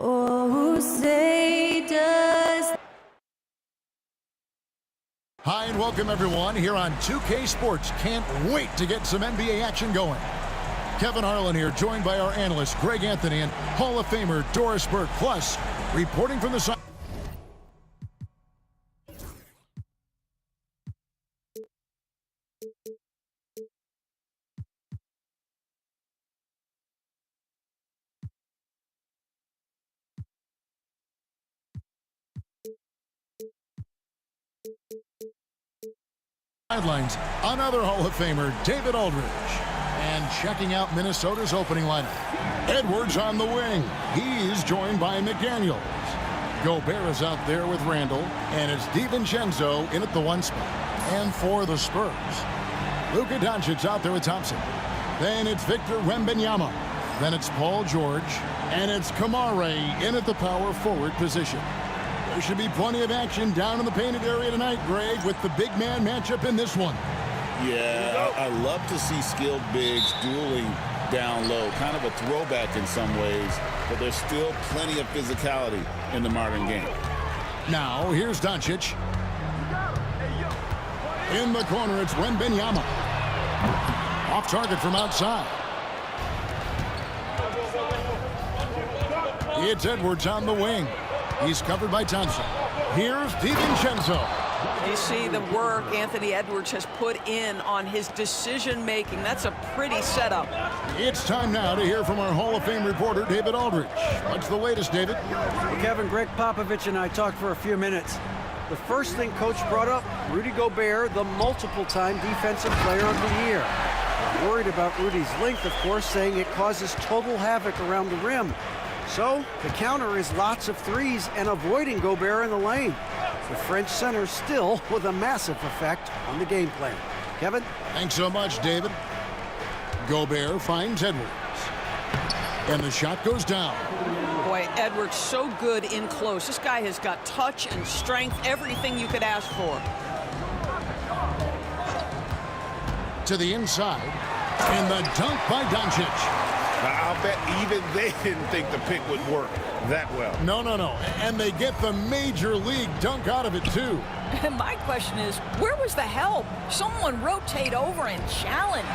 Oh, say does. Hi and welcome everyone here on 2K Sports. Can't wait to get some NBA action going. Kevin Harlan here, joined by our analyst Greg Anthony and Hall of Famer Doris Burke. Plus, reporting from the side. Sidelines, another Hall of Famer, David Aldridge. And checking out Minnesota's opening lineup, Edwards on the wing. He's joined by McDaniels. Gobert is out there with Randall, and it's DiVincenzo in at the 1 spot. And for the Spurs, Luka Doncic out there with Thompson. Then it's Victor Wembanyama. Then it's Paul George, and it's Kamare in at the power forward position. There should be plenty of action down in the painted area tonight, Greg, with the big man matchup in this one. Yeah, I love to see skilled bigs dueling down low. Kind of a throwback in some ways, but there's still plenty of physicality in the modern game. Now, here's Doncic. In the corner, it's Wembanyama. Off target from outside. It's Edwards on the wing. He's covered by Thompson. Here's DiVincenzo. You see the work Anthony Edwards has put in on his decision-making. That's a pretty setup. It's time now to hear from our Hall of Fame reporter, David Aldridge. What's the latest, David? Well, Kevin, Greg Popovich and I talked for a few minutes. The first thing Coach brought up, Rudy Gobert, the multiple-time Defensive Player of the Year. Worried about Rudy's length, of course, saying it causes total havoc around the rim. So, the counter is lots of threes and avoiding Gobert in the lane. The French center still with a massive effect on the game plan. Kevin? Thanks so much, David. Gobert finds Edwards. And the shot goes down. Boy, Edwards so good in close. This guy has got touch and strength, everything you could ask for. To the inside. And the dunk by Doncic. I'll bet even they didn't think the pick would work that well. No. And they get the major league dunk out of it, too. And my question is, where was the help? Someone rotate over and challenge.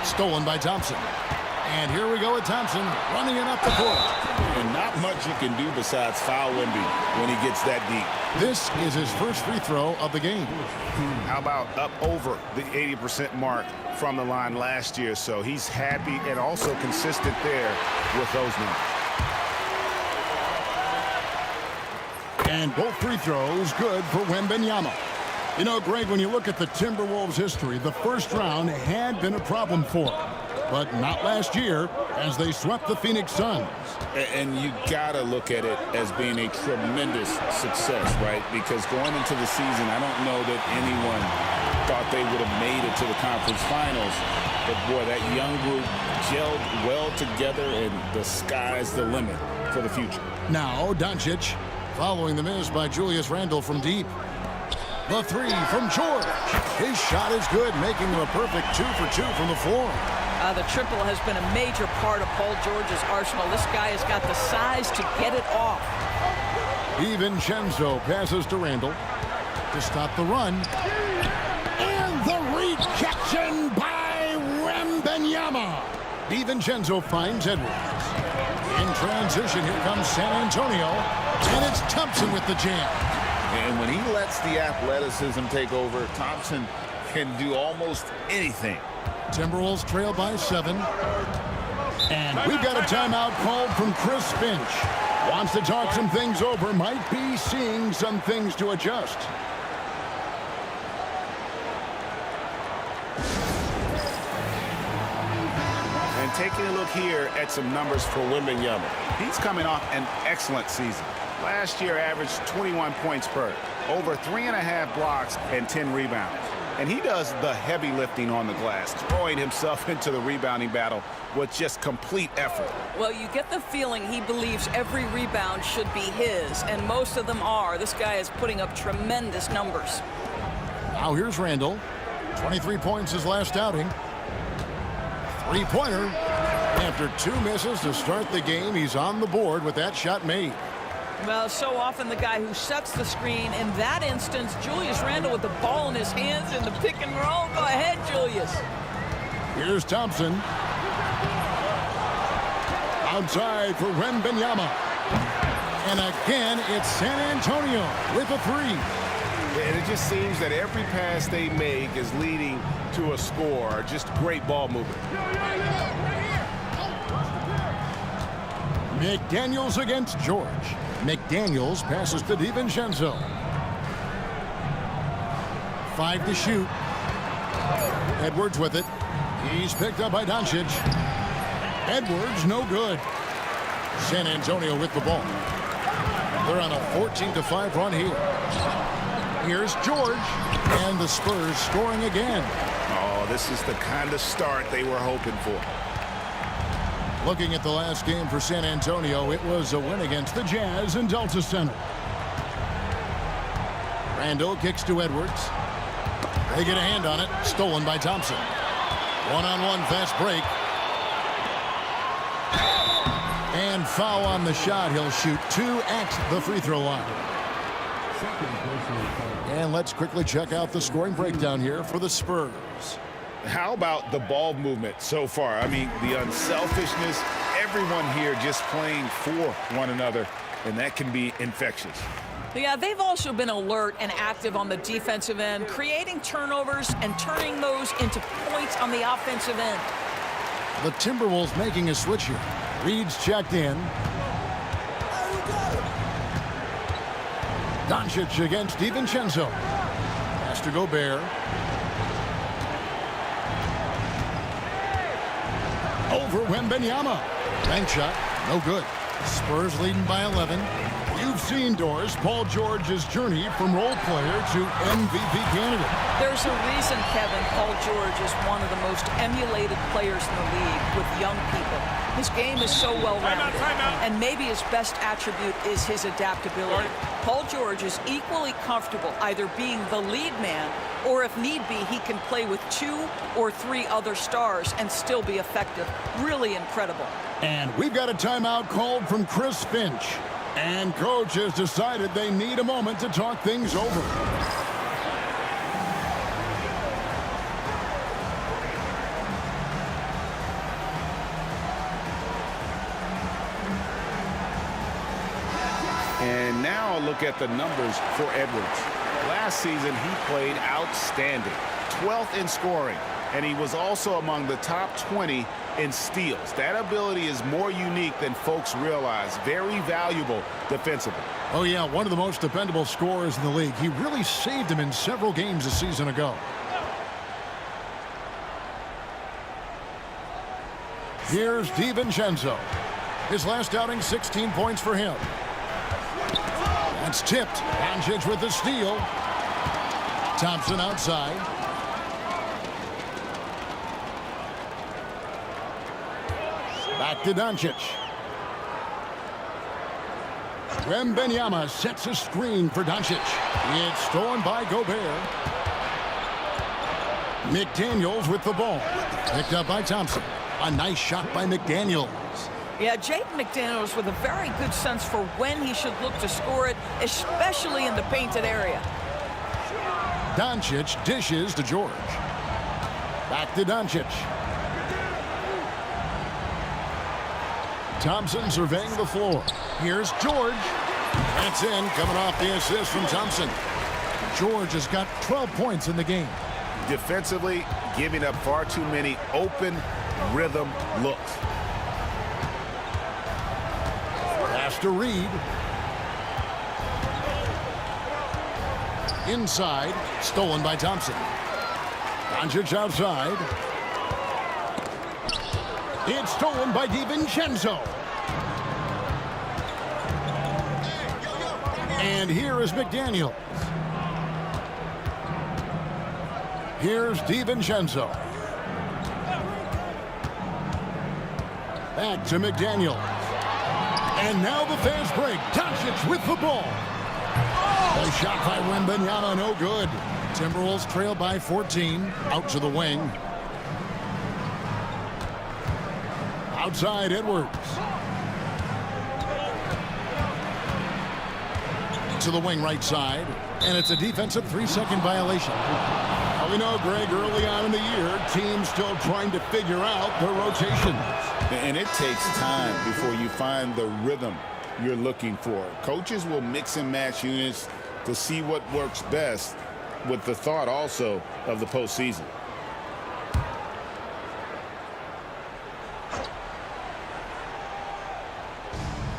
Stolen by Thompson. And here we go with Thompson running it up the court. And not much you can do besides foul Wemby when he gets that deep. This is his first free throw of the game. How about up over the 80% mark from the line last year? So he's happy and also consistent there with those numbers. And both free throws good for Wembanyama. You know, Greg, when you look at the Timberwolves' history, the first round had been a problem for them. But not last year, as they swept the Phoenix Suns. And you gotta look at it as being a tremendous success, right? Because going into the season, I don't know that anyone thought they would have made it to the conference finals. But boy, that young group gelled well together, and the sky's the limit for the future. Now, Doncic, following the miss by Julius Randle from deep. The three from George. His shot is good, making him a perfect 2 for 2 from the floor. The triple has been a major part of Paul George's arsenal. This guy has got the size to get it off. DiVincenzo passes to Randall to stop the run. And the rejection by Wembanyama. DiVincenzo finds Edwards. In transition, here comes San Antonio. And it's Thompson with the jam. And when he lets the athleticism take over, Thompson can do almost anything. Timberwolves trail by 7. And we've got a timeout called from Chris Finch. Wants to talk some things over, might be seeing some things to adjust. And taking a look here at some numbers for Wembanyama. He's coming off an excellent season. Last year averaged 21 points per, over 3.5 blocks and 10 rebounds. And he does the heavy lifting on the glass, throwing himself into the rebounding battle with just complete effort. Well, you get the feeling he believes every rebound should be his, and most of them are. This guy is putting up tremendous numbers. Now here's Randall. 23 points his last outing. Three-pointer. After 2 misses to start the game, he's on the board with that shot made. Well, so often the guy who sets the screen. In that instance, Julius Randle with the ball in his hands in the pick and roll. Go ahead, Julius. Here's Thompson. Outside for Wembanyama. And again, it's San Antonio with a 3. And it just seems that every pass they make is leading to a score. Just great ball movement. McDaniels against George. McDaniels passes to DiVincenzo. 5 to shoot. Edwards with it. He's picked up by Doncic. Edwards, no good. San Antonio with the ball. They're on a 14-5 run here. Here's George. And the Spurs scoring again. Oh, this is the kind of start they were hoping for. Looking at the last game for San Antonio, it was a win against the Jazz in Delta Center. Randle kicks to Edwards. They get a hand on it. Stolen by Thompson. One-on-one fast break. And foul on the shot. He'll shoot 2 at the free throw line. And let's quickly check out the scoring breakdown here for the Spurs. How about the ball movement so far? I mean, the unselfishness, everyone here just playing for one another, and that can be infectious. Yeah, they've also been alert and active on the defensive end, creating turnovers and turning those into points on the offensive end. The Timberwolves making a switch here. Reed's checked in. Doncic against DiVincenzo. Pass to Gobert. Over Wembanyama. Bank shot, no good. Spurs leading by 11. You've seen, Doris, Paul George's journey from role player to MVP candidate. There's a reason, Kevin, Paul George is one of the most emulated players in the league with young people. His game is so well-rounded, and maybe his best attribute is his adaptability. Paul George is equally comfortable either being the lead man or, if need be, he can play with 2 or 3 other stars and still be effective. Really incredible. And we've got a timeout called from Chris Finch. And coach has decided they need a moment to talk things over. And now a look at the numbers for Edwards. Last season, he played outstanding. 12th in scoring, and he was also among the top 20 in steals. That ability is more unique than folks realize. Very valuable defensively. Oh, yeah, one of the most dependable scorers in the league. He really saved him in several games a season ago. Here's DiVincenzo. His last outing, 16 points for him. That's tipped. Doncic with the steal. Thompson outside. Back to Doncic. Wembanyama sets a screen for Doncic. It's stolen by Gobert. McDaniels with the ball. Picked up by Thompson. A nice shot by McDaniels. Yeah, Jaden McDaniels with a very good sense for when he should look to score it, especially in the painted area. Doncic dishes to George. Back to Doncic. Thompson surveying the floor. Here's George. That's in, coming off the assist from Thompson. George has got 12 points in the game. Defensively, giving up far too many open rhythm looks. Pass to Reed. Inside, stolen by Thompson. Doncic outside. It's stolen by DiVincenzo. And here is McDaniels. Here's DiVincenzo. Back to McDaniels. And now the fast break. Doncic with the ball. A shot by Wembanyama, no good. Timberwolves trail by 14. Out to the wing. Outside Edwards. To the wing right side. And it's a defensive 3-second violation. Well, we know, Greg, early on in the year, teams still trying to figure out their rotations. And it takes time before you find the rhythm you're looking for. Coaches will mix and match units to see what works best, with the thought also of the postseason.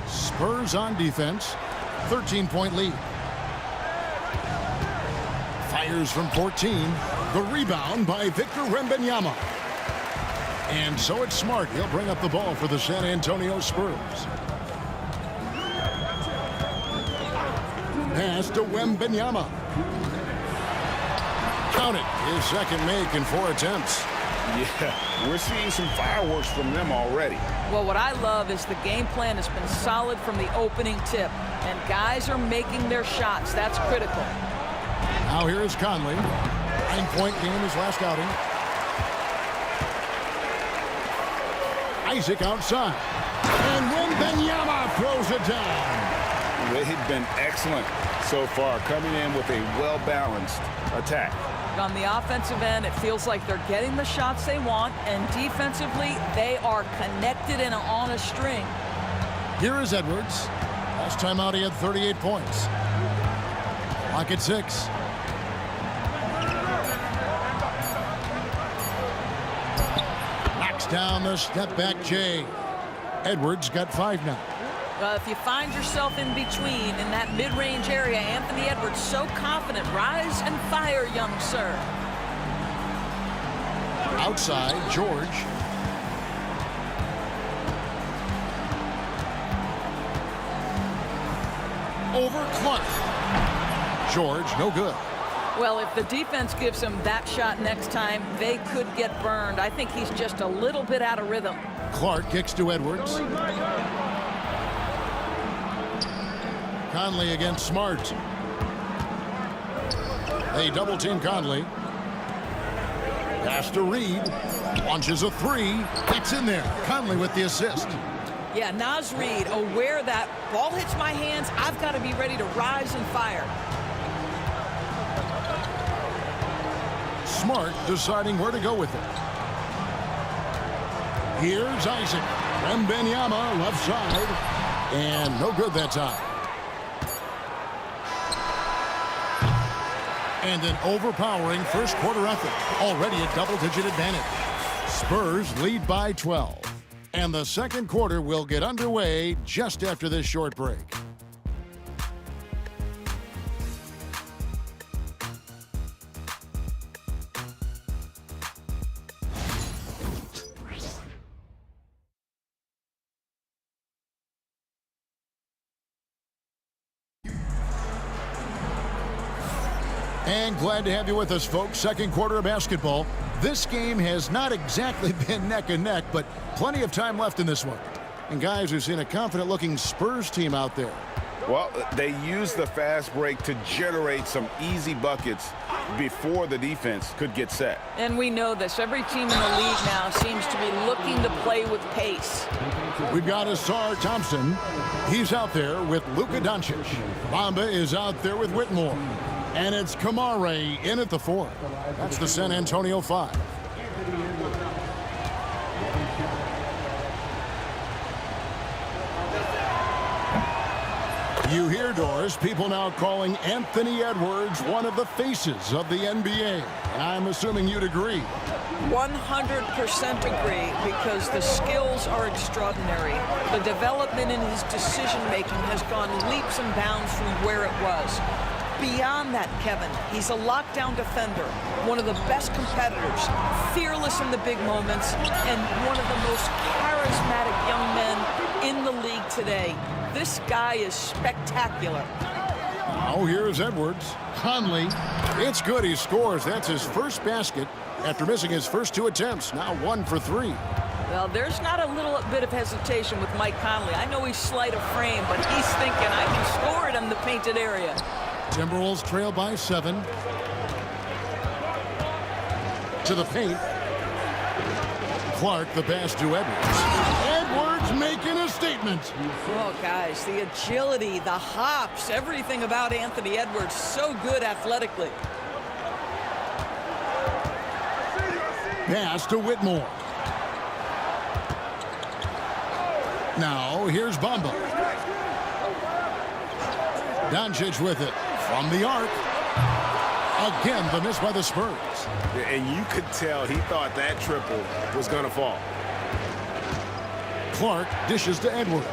Spurs on defense, 13-point lead. Fires from 14. The rebound by Victor Wembanyama. And so it's Smart. He'll bring up the ball for the San Antonio Spurs. Pass to Wembanyama. Count it. His second make in 4 attempts. Yeah, we're seeing some fireworks from them already. Well, what I love is the game plan has been solid from the opening tip, and guys are making their shots. That's critical. Now here is Conley. 9-point game his last outing. Isaac outside. And Wembanyama throws it down. They've been excellent so far, coming in with a well-balanced attack. On the offensive end, it feels like they're getting the shots they want, and defensively, they are connected and on a string. Here is Edwards. Last time out, he had 38 points. Clock at 6. Knocks down the step-back J. Edwards got 5 now. Well, if you find yourself in between in that mid-range area, Anthony Edwards so confident. Rise and fire, young sir. Outside, George. Over Clark. George, no good. Well, if the defense gives him that shot next time, they could get burned. I think he's just a little bit out of rhythm. Clark kicks to Edwards. Conley against Smart. They double-team Conley. Pass to Reed. Launches a 3. It's in there. Conley with the assist. Yeah, Naz Reid, aware that ball hits my hands, I've got to be ready to rise and fire. Smart deciding where to go with it. Here's Isaac. Wembanyama left side. And no good that time. And an overpowering first quarter effort. Already a double-digit advantage. Spurs lead by 12. And the second quarter will get underway just after this short break. And glad to have you with us, folks. Second quarter of basketball. This game has not exactly been neck and neck, but plenty of time left in this one. And guys, we've seen a confident-looking Spurs team out there. Well, they used the fast break to generate some easy buckets before the defense could get set. And we know this. Every team in the league now seems to be looking to play with pace. We've got Asar Thompson. He's out there with Luka Doncic. Bamba is out there with Whitmore. And it's Kamare in at the 4. That's the San Antonio 5. You hear, Doris, people now calling Anthony Edwards one of the faces of the NBA. I'm assuming you'd agree. 100% agree, because the skills are extraordinary. The development in his decision-making has gone leaps and bounds from where it was. Beyond that, Kevin, he's a lockdown defender, one of the best competitors, fearless in the big moments, and one of the most charismatic young men in the league today. This guy is spectacular. Now here's Edwards. Conley. It's good. He scores. That's his first basket after missing his first 2 attempts. Now 1 for 3. Well, there's not a little bit of hesitation with Mike Conley. I know he's slight of frame, but he's thinking, I can score it in the painted area. Timberwolves trail by 7. To the paint. Clark, the pass to Edwards. making a statement. Oh, guys, the agility, the hops, everything about Anthony Edwards, so good athletically. Pass to Whitmore. Now, here's Bamba. Doncic with it from the arc. Again, the miss by the Spurs. And you could tell he thought that triple was going to fall. Clark dishes to Edwards.